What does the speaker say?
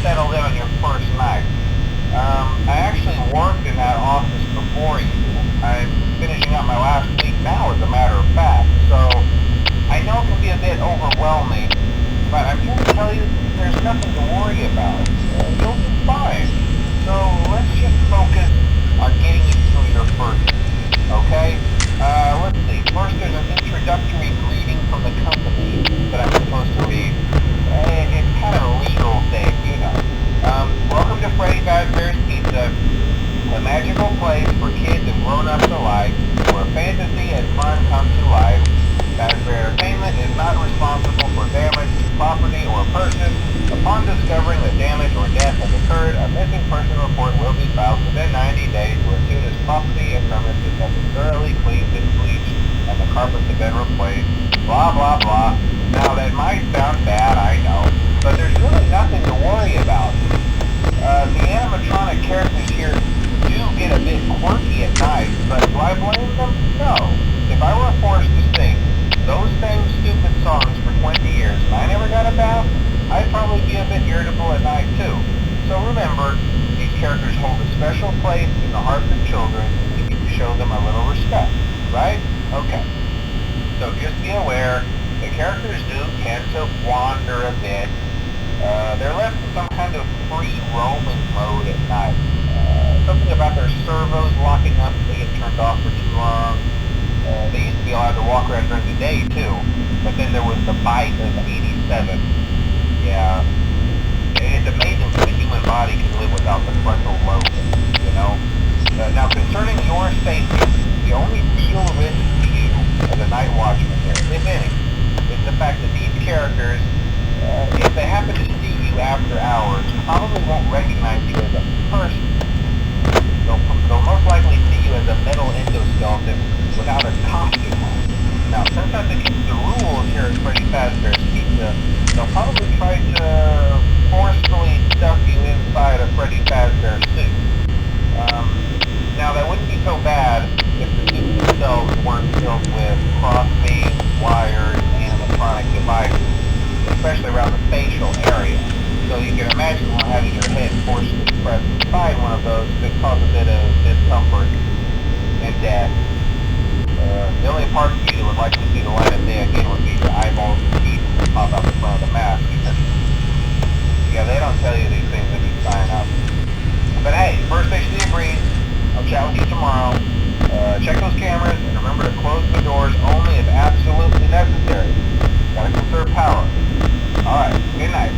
settled in on your first night. I actually worked in that office before you. I'm finishing up my last week now, as a matter of fact, so I know it can be a bit overwhelming, but I'm here to tell you there's nothing to worry about. You'll be fine. So let's just focus on getting you through your first week, okay? Let's see. First, there's an introductory greeting from the company that I'm supposed to read. It's kind of a legal thing, you know. Welcome to Freddy Fazbear's Pizza, a magical place for kids and grown-ups alike, where fantasy and fun come to life. Fazbear Entertainment is not responsible for damage to property or person. Upon discovering that damage or death has occurred, a missing person report will be filed within 90 days, or as soon as property and premises have been thoroughly cleaned and bleached and the carpets have been replaced. Blah, blah, blah. Now, that might sound bad, I know, but there's really nothing to worry about. The animatronic characters here do get a bit quirky at night, but do I blame them? No. If I were forced to sing those same stupid songs for 20 years and I never got a bath, I'd probably be a bit irritable at night too. So remember, these characters hold a special place in the hearts of children, and we need to show them a little respect, right? Okay. So just be aware, the characters do tend to wander a bit. They're left in some kind of free roaming mode at night. Something about their servos locking up if they get turned off for too long. They used to be allowed to walk around during the day too, but then there was the bite of 87. Yeah. It's amazing that the human body can live without the frontal lobe, you know? Now, concerning your safety, the only real risk to you as a night watchman here, if any, is the fact that these characters, if they happen to see you after hours, probably won't recognize you as a person. They'll most likely see you as a metal endoskeleton without a costume on. Now, since I'm against the rules here at Freddy Fazbear's Pizza, they'll probably try to forcefully stuff you inside a Freddy Fazbear suit. Now, that wouldn't be so bad if the suits themselves weren't filled with cross-beams, wires, and animatronic devices, especially around the facial area. So you can imagine how having your head forcefully pressed inside one of those could cause a bit of discomfort and death. The only part of you that would like to see the light of day again would be your eyeballs and teeth that pop out the front of the mask. Yeah, they don't tell you these things when you sign up. But hey, first station agreed. I'll chat with you tomorrow. Check those cameras and remember to close the doors only if absolutely necessary. Gotta conserve power. Alright, good night.